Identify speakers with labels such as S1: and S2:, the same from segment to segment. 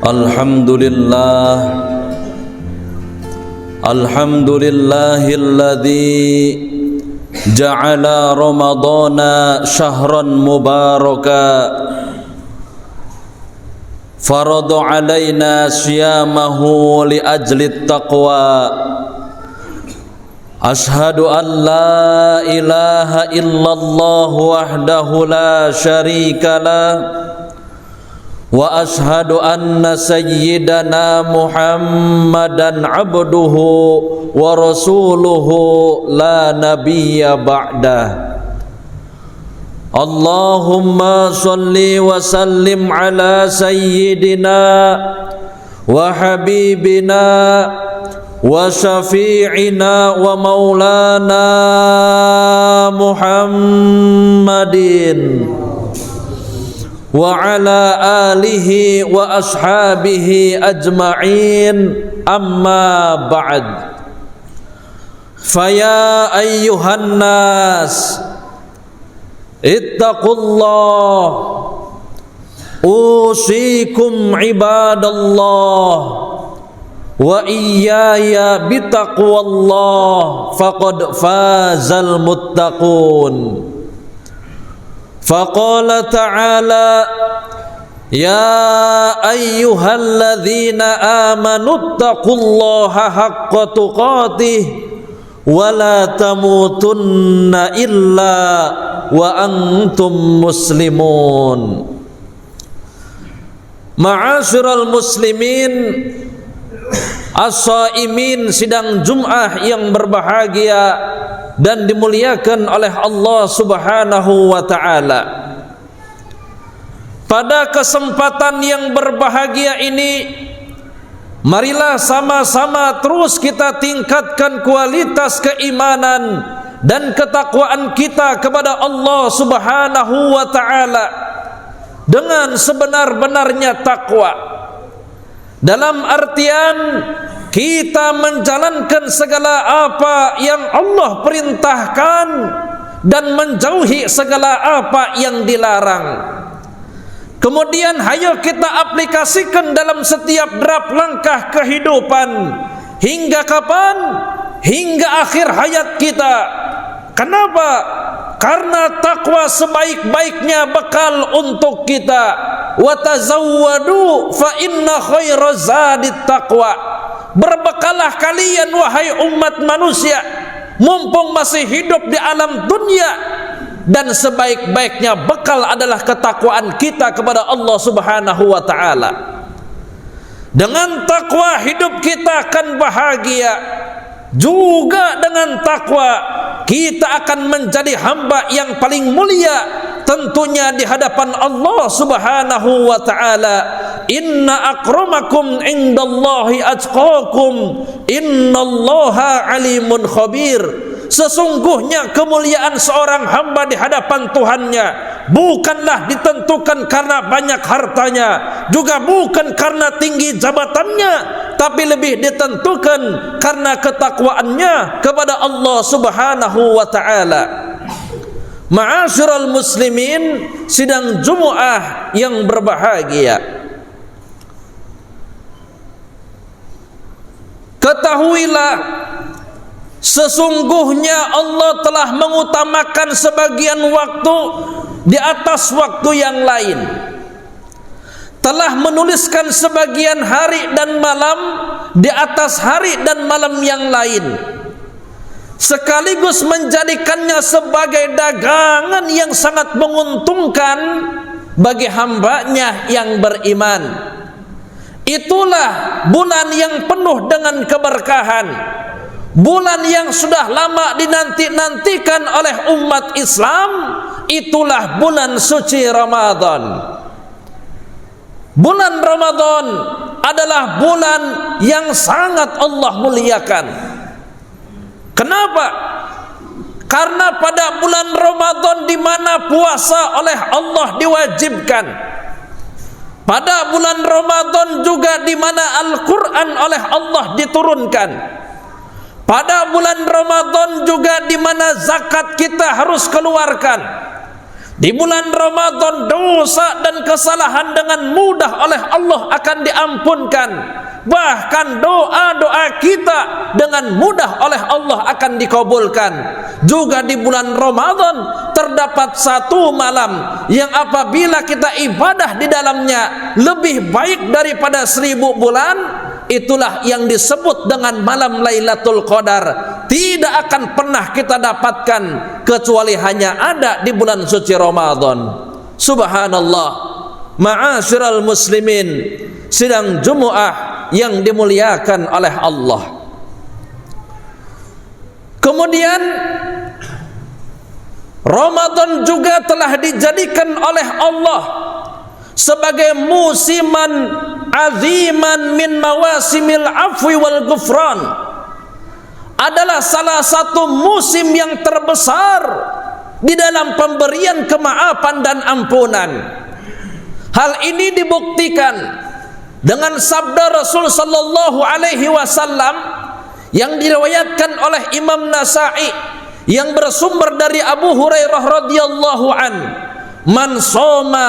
S1: Alhamdulillahilladzi ja'ala Ramadana syahran mubaraka farada alaina siyamahu li ajli taqwa. Ashhadu an la ilaha illallah wahdahu la syarika lah wa ashhadu anna sayyidana Muhammadan abduhu wa rasuluhu la nabiyya ba'dah. Allahumma salli wa sallim ala sayyidina wa habibina wa syafi'ina wa maulana Muhammadin wa ala alihi wa ashabihi ajma'in, amma ba'd. Faya ayyuhan nas ittaqullah usikum ibadallah wa iyaya bitaqwallah faqad fazal muttaqun. Faqala ta'ala ya ayyuhalladzina amanu taqullaha haqqa tuqatih wa la tamutunna illa wa antum muslimun. Ma'asyiral muslimin as-shaimin, sidang Jum'ah yang berbahagia dan dimuliakan oleh Allah Subhanahu wa ta'ala. Pada kesempatan yang berbahagia ini, marilah sama-sama terus kita tingkatkan kualitas keimanan dan ketakwaan kita kepada Allah Subhanahu wa ta'ala dengan sebenar-benarnya takwa. Dalam artian kita menjalankan segala apa yang Allah perintahkan dan menjauhi segala apa yang dilarang. Kemudian hayo kita aplikasikan dalam setiap derap langkah kehidupan. Hingga kapan? Hingga akhir hayat kita. Kenapa? Karena takwa sebaik-baiknya bekal untuk kita. Wa tazawwadu fa inna khairaz zadit taqwa. Berbekalah kalian wahai umat manusia, mumpung masih hidup di alam dunia, dan sebaik-baiknya bekal adalah ketakwaan kita kepada Allah Subhanahu wa ta'ala. Dengan takwa hidup kita akan bahagia. Juga dengan takwa kita akan menjadi hamba yang paling mulia tentunya di hadapan Allah Subhanahu wa ta'ala. Inna akramakum indallahi atqakum innallaha alimun khabir. Sesungguhnya kemuliaan seorang hamba di hadapan Tuhannya bukanlah ditentukan karena banyak hartanya, juga bukan karena tinggi jabatannya, tapi lebih ditentukan karena ketakwaannya kepada Allah Subhanahu wa ta'ala. Ma'asyiral muslimin, sidang Jumu'ah yang berbahagia, ketahuilah sesungguhnya Allah telah mengutamakan sebagian waktu di atas waktu yang lain, telah menuliskan sebagian hari dan malam di atas hari dan malam yang lain, sekaligus menjadikannya sebagai dagangan yang sangat menguntungkan bagi hambanya yang beriman. Itulah bulan yang penuh dengan keberkahan, bulan yang sudah lama dinanti-nantikan oleh umat Islam. Itulah bulan suci Ramadan. Bulan Ramadan adalah bulan yang sangat Allah muliakan. Kenapa? Karena pada bulan Ramadan di mana puasa oleh Allah diwajibkan, pada bulan Ramadan juga di mana Al-Quran oleh Allah diturunkan, pada bulan Ramadan juga di mana zakat kita harus keluarkan, Di bulan Ramadan dosa dan kesalahan dengan mudah oleh Allah akan diampunkan. Bahkan doa-doa kita dengan mudah oleh Allah akan dikabulkan. Juga di bulan Ramadan terdapat satu malam yang apabila kita ibadah di dalamnya lebih baik daripada 1000 bulan. Itulah yang disebut dengan malam Lailatul Qadar. Tidak akan pernah kita dapatkan kecuali hanya ada di bulan suci Ramadan. Subhanallah. Ma'asyiral muslimin, sidang Jumu'ah yang dimuliakan oleh Allah. Kemudian Ramadan juga telah dijadikan oleh Allah sebagai musiman aziman min mawasimil afwi wal ghufran. Adalah salah satu musim yang terbesar di dalam pemberian kemaafan dan ampunan. Hal ini dibuktikan dengan sabda Rasul sallallahu alaihi wasallam yang diriwayatkan oleh Imam Nasa'i yang bersumber dari Abu Hurairah radhiyallahu an, man shoma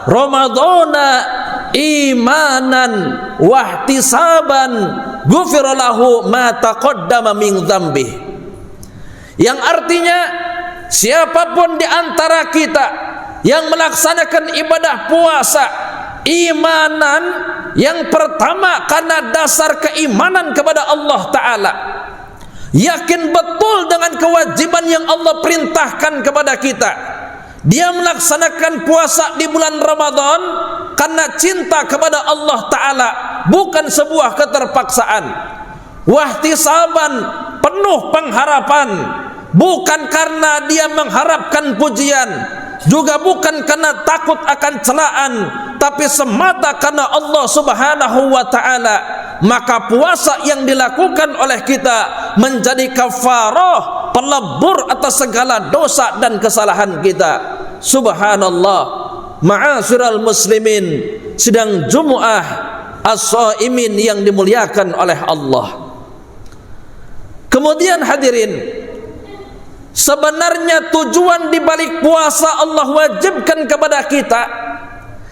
S1: ramadhana imanan wahtisaban ghufira lahu ma taqaddama min dzambi. Yang artinya siapapun di antara kita yang melaksanakan ibadah puasa imanan, yang pertama karena dasar keimanan kepada Allah Ta'ala, yakin betul dengan kewajiban yang Allah perintahkan kepada kita. Dia melaksanakan puasa di bulan Ramadan karena cinta kepada Allah Ta'ala, bukan sebuah keterpaksaan. Wahtisaban, penuh pengharapan, bukan karena dia mengharapkan pujian, juga bukan karena takut akan celaan, tapi semata karena Allah Subhanahu wa Ta'ala. Maka puasa yang dilakukan oleh kita menjadi kafarah, pelebur atas segala dosa dan kesalahan kita. Subhanallah. Ma'asyiral muslimin, sidang Jumu'ah as-shaimin yang dimuliakan oleh Allah. Kemudian hadirin, sebenarnya tujuan dibalik puasa Allah wajibkan kepada kita,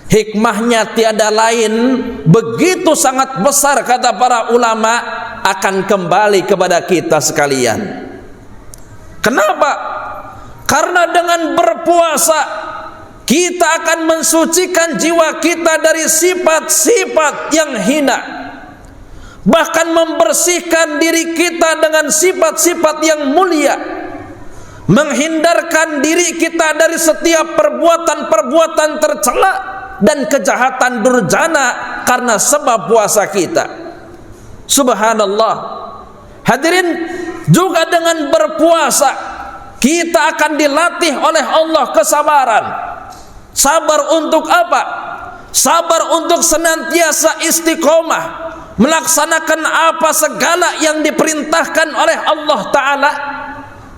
S1: hikmahnya tiada lain, begitu sangat besar kata para ulama, akan kembali kepada kita sekalian. Kenapa? Karena dengan berpuasa kita akan mensucikan jiwa kita dari sifat-sifat yang hina, bahkan membersihkan diri kita dengan sifat-sifat yang mulia, menghindarkan diri kita dari setiap perbuatan-perbuatan tercela dan kejahatan durjana karena sebab puasa kita. Subhanallah. Hadirin, juga dengan berpuasa kita akan dilatih oleh Allah kesabaran. Sabar untuk apa? Sabar untuk senantiasa istiqomah melaksanakan apa segala yang diperintahkan oleh Allah Ta'ala.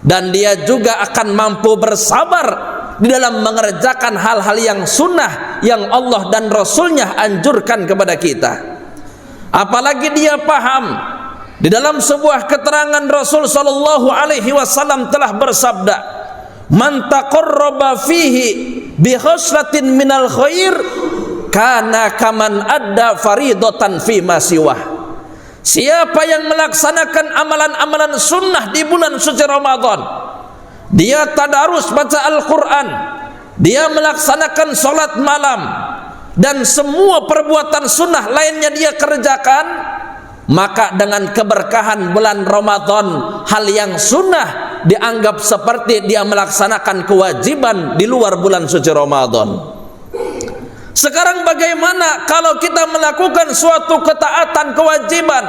S1: Dan dia juga akan mampu bersabar di dalam mengerjakan hal-hal yang sunnah yang Allah dan Rasulnya anjurkan kepada kita. Apalagi dia paham di dalam sebuah keterangan Rasul sallallahu alaihi wasallam telah bersabda, man taqarraba fihi bi khaslatin minal khair kana kaman adda faridatan fi ma siwah. Siapa yang melaksanakan amalan-amalan sunnah di bulan suci Ramadan, dia tadarus baca Al-Quran, dia melaksanakan sholat malam, dan semua perbuatan sunnah lainnya dia kerjakan, maka dengan keberkahan bulan Ramadan, hal yang sunnah dianggap seperti dia melaksanakan kewajiban di luar bulan suci Ramadan. Sekarang bagaimana kalau kita melakukan suatu ketaatan kewajiban?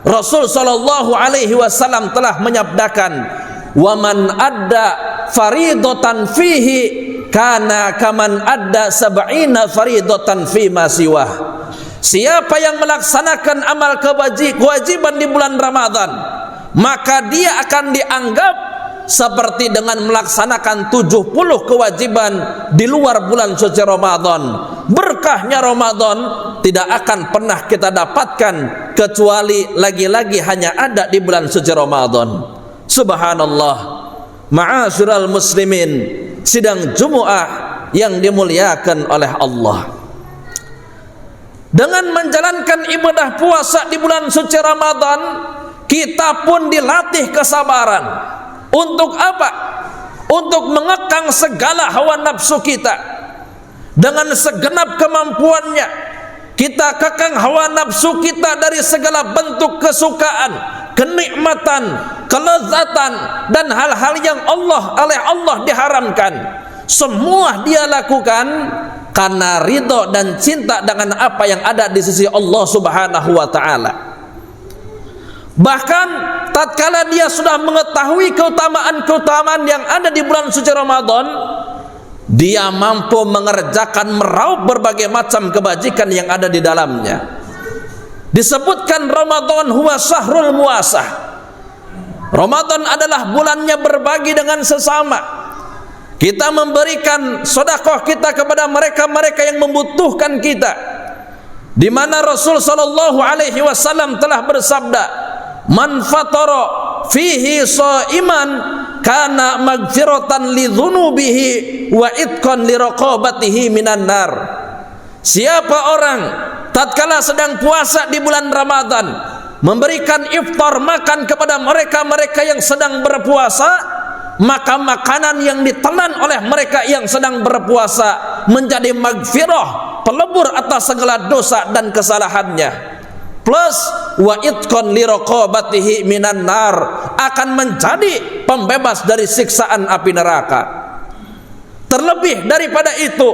S1: Rasul sallallahu alaihi wasallam telah menyabdakan, "Wa man adda faridatan fihi kana kaman adda sab'ina faridatan fi ma siwah." Siapa yang melaksanakan amal kewajiban di bulan Ramadan, maka dia akan dianggap seperti dengan melaksanakan 70 kewajiban di luar bulan suci Ramadan. Berkahnya Ramadan tidak akan pernah kita dapatkan kecuali lagi-lagi hanya ada di bulan suci Ramadan. Subhanallah. Ma'asyiral muslimin, sidang Jumu'ah yang dimuliakan oleh Allah. Dengan menjalankan ibadah puasa di bulan suci Ramadan, kita pun dilatih kesabaran. Untuk apa? Untuk mengekang segala hawa nafsu kita. Dengan segenap kemampuannya, kita kekang hawa nafsu kita dari segala bentuk kesukaan, kenikmatan, kelezatan, dan hal-hal yang oleh Allah diharamkan. Semua dia lakukan karena ridho dan cinta dengan apa yang ada di sisi Allah Subhanahu wa ta'ala. Bahkan tatkala dia sudah mengetahui keutamaan-keutamaan yang ada di bulan suci Ramadan, dia mampu mengerjakan meraup berbagai macam kebajikan yang ada di dalamnya. Disebutkan Ramadan huwa syahrul muasah. Ramadan adalah bulannya berbagi dengan sesama. Kita memberikan sedekah kita kepada mereka-mereka yang membutuhkan kita. Di mana Rasul sallallahu alaihi wasallam telah bersabda, "Man fatara fihi shaiman kana magfiratan li dzunubihi wa itqan li raqabatihi minan nar." Siapa orang tatkala sedang puasa di bulan Ramadan memberikan iftar makan kepada mereka-mereka yang sedang berpuasa, maka makanan yang ditelan oleh mereka yang sedang berpuasa menjadi magfirah, pelebur atas segala dosa dan kesalahannya, plus wa itqan li raqabatihi minan nar, akan menjadi pembebas dari siksaan api neraka. Terlebih daripada itu,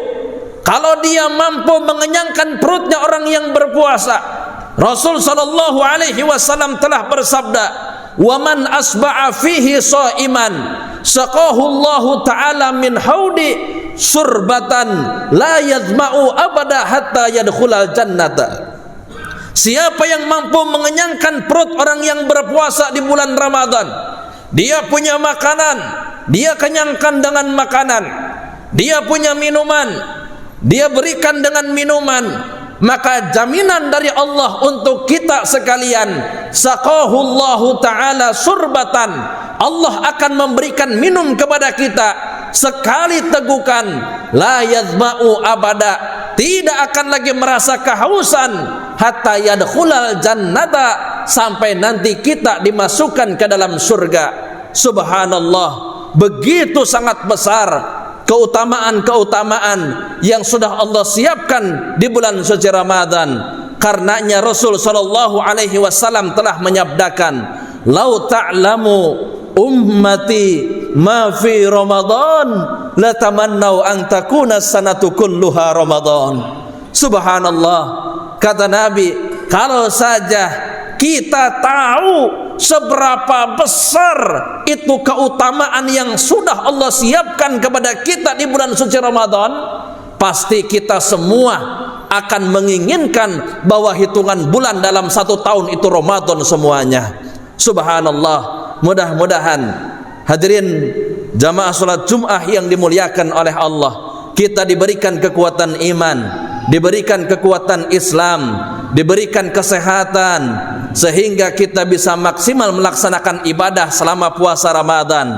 S1: kalau dia mampu mengenyangkan perutnya orang yang berpuasa, Rasul sallallahu alaihi wasallam telah bersabda, "Wa man asba'a fihi shaiman saqahu Allah taala min haudi surbatan la yadma'u abada hatta yadkhulal jannata." Siapa yang mampu mengenyangkan perut orang yang berpuasa di bulan Ramadan, dia punya makanan, dia kenyangkan dengan makanan, dia punya minuman, dia berikan dengan minuman, maka jaminan dari Allah untuk kita sekalian, saqahullahu ta'ala surbatan, Allah akan memberikan minum kepada kita sekali tegukan, la yadma'u abada, tidak akan lagi merasa kehausan, hatta yadkhulal jannata, sampai nanti kita dimasukkan ke dalam surga. Subhanallah, begitu sangat besar keutamaan-keutamaan yang sudah Allah siapkan di bulan suci Ramadan. Karenanya Rasul sallallahu alaihi wasallam telah menyabdakan, "Lau ta'lamu ummati ma fi Ramadan la tamannau an takuna sanatu kulluha Ramadan." Subhanallah, kata Nabi, kalau saja kita tahu seberapa besar itu keutamaan yang sudah Allah siapkan kepada kita di bulan suci Ramadan, pasti kita semua akan menginginkan bahwa hitungan bulan dalam satu tahun itu Ramadan semuanya. Subhanallah. Mudah-mudahan hadirin jamaah salat Jum'ah yang dimuliakan oleh Allah, kita diberikan kekuatan iman, diberikan kekuatan Islam, diberikan kesehatan, sehingga kita bisa maksimal melaksanakan ibadah selama puasa Ramadan,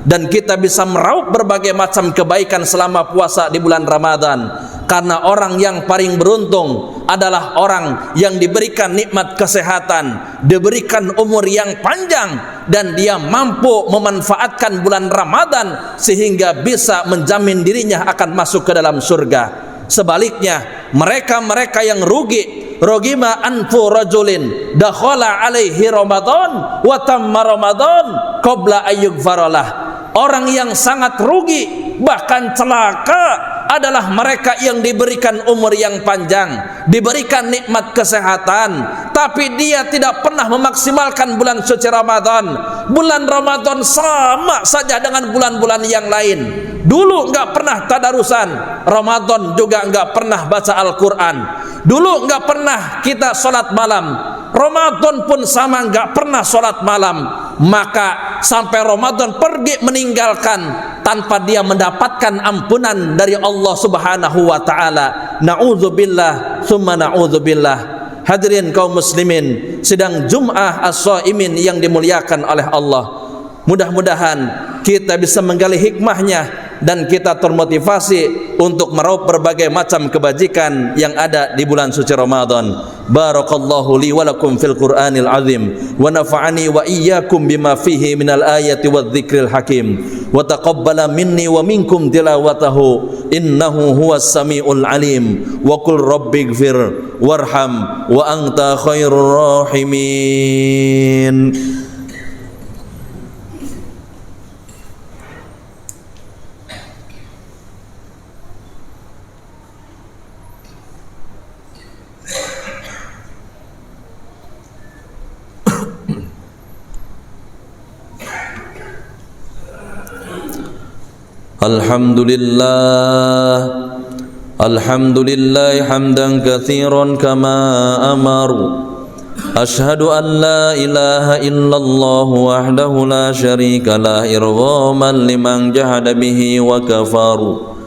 S1: dan kita bisa meraup berbagai macam kebaikan selama puasa di bulan Ramadan. Karena orang yang paling beruntung adalah orang yang diberikan nikmat kesehatan, diberikan umur yang panjang, dan dia mampu memanfaatkan bulan Ramadan sehingga bisa menjamin dirinya akan masuk ke dalam surga. Sebaliknya, mereka-mereka yang rugi, rogima anfu rajulin dakhala alaihi Ramadan wa tamma Ramadan qabla ayyughfaralah. Orang yang sangat rugi, bahkan celaka, adalah mereka yang diberikan umur yang panjang, diberikan nikmat kesehatan, tapi dia tidak pernah memaksimalkan bulan suci Ramadan. Bulan Ramadan sama saja dengan bulan-bulan yang lain. Dulu enggak pernah tadarusan, Ramadan juga enggak pernah baca Al-Quran. Dulu enggak pernah kita sholat malam, Ramadan pun sama enggak pernah sholat malam. Maka sampai Ramadan pergi meninggalkan tanpa dia mendapatkan ampunan dari Allah Subhanahu wa ta'ala. Na'udzubillah summa na'udzubillah. Hadirin kaum muslimin sidang Jum'ah as-shaimin yang dimuliakan oleh Allah, mudah-mudahan kita bisa menggali hikmahnya dan kita termotivasi untuk meraup berbagai macam kebajikan yang ada di bulan suci Ramadan. Barakallahu li wa lakum fil Qur'anil azim wa nafa'ani wa iyyakum bima fihi minal ayati wadh-dhikril hakim wa taqabbala minni wa minkum tilawatahu innahu huwas samiul alim wa qul rabbighfir warham wa anta khairur rahimin. Alhamdulillah hamdan katsiran kama amaru. Ashhadu an la ilaha illallah wahdahu la syarika lah irghaman liman jahada bihi wa kafaru.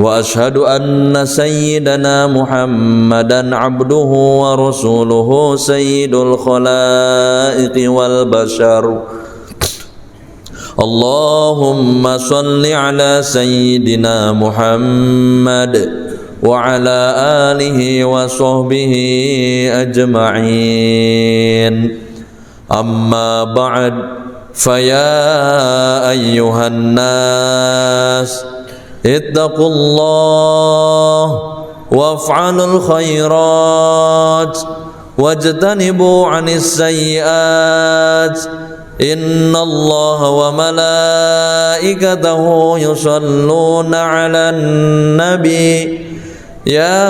S1: Wa ashhadu anna sayyidana Muhammadan abduhu wa rasuluhu sayyidul khalaiqi wal bashar. Allahumma salli ala sayyidina Muhammad wa ala alihi wa sahbihi ajma'in. Amma ba'd, faya ayyuhan nas ittaqullah waf'alul khairat wajtanibu 'anis sayyi'at. Inna Allah wa malaikatahu yusalluna 'alan nabi ya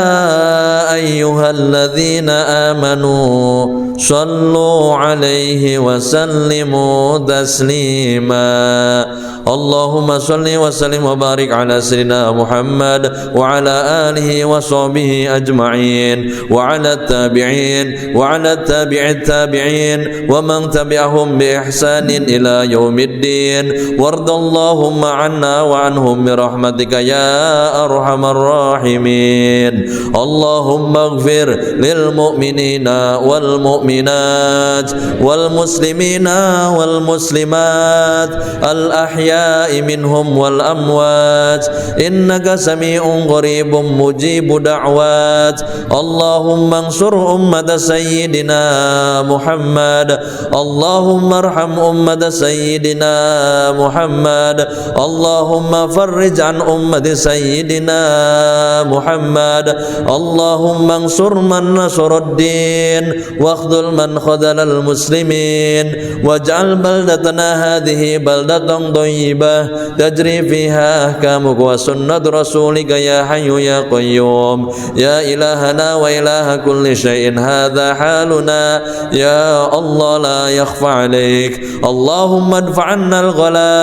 S1: ayyuhalladzina amanu sallu 'alaihi wa sallimu taslima. Allahumma salli wa sallim wa barik ala sayyidina Muhammad wa ala alihi wa sahbihi ajma'in wa ala tabi'in wa ala tabi'it tabi'in wa man tabi'ahum bi ihsanin ila yaumiddin. Wardallahumma anna wa anhum bi rahmatika ya arhamar rahimin. Allahumma ighfir lil mu'minina wal mu'minat wal muslimina wal muslimat al ahya minhum wal amwat innaka sami'un qaribun mujibud da'wat. Allahumma ansur ummat sayyidina Muhammad. Allahumma arham ummat sayyidina Muhammad. Allahumma farrij an ummat sayyidina Muhammad. Allahumma ansur man nasruddin wa akhdhul man khadhalal muslimin waj'al baldatana hadhihi baldatan tajri fiha ahkamuka wa sunnat rasulika ya hayyu ya qayyum ya ilahana wa ilaha kulli syai'in hadha haluna ya Allah la yakhfa alaik. Allahumma adfa'anna al-ghala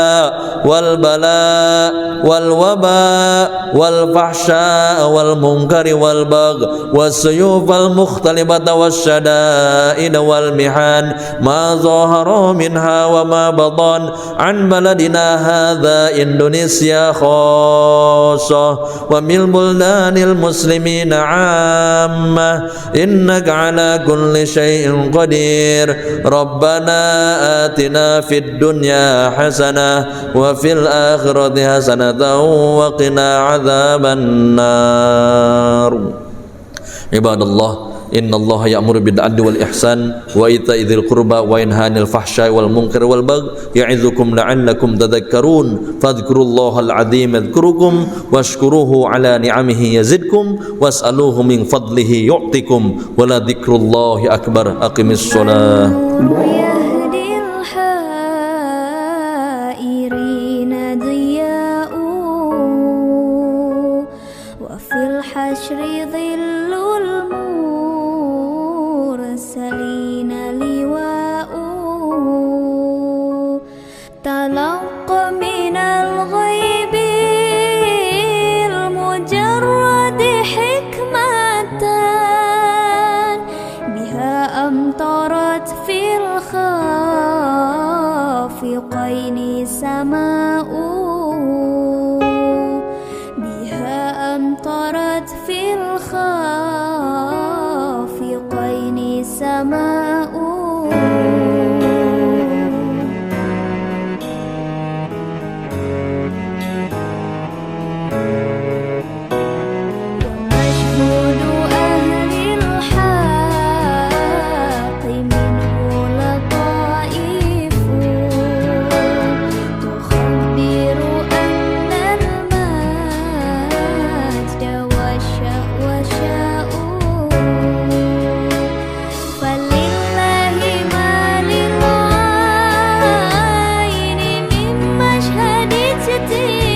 S1: wal bala wal waba wal fahsya wal munkari wal bagh was suyuf al mukhtalibata was syada'id wal mihan ma zahara minha wa ma batan an baladina hadza Indonesia khassah wa mil buldanil muslimin 'ammah innaka ala kulli syai'in qadir. Rabbana atina fid dunya hasanah wa fil akhirati hasanatan wa qina adzaban nar. Ibadallah, innallaha ya'muru bil 'adli wal ihsan wa ita'i dzil qurba wa yanha 'anil fahsya'i wal munkari wal baghi ya'idzukum la'allakum tadhakkarun. Fadhkurullahal 'azim yadhkurukum washkuruhu 'ala ni'amihi yazidkum was'aluhu min fadlihi yu'tikum wa la dzikrullahi akbar. Aqimis shalah.
S2: حياتي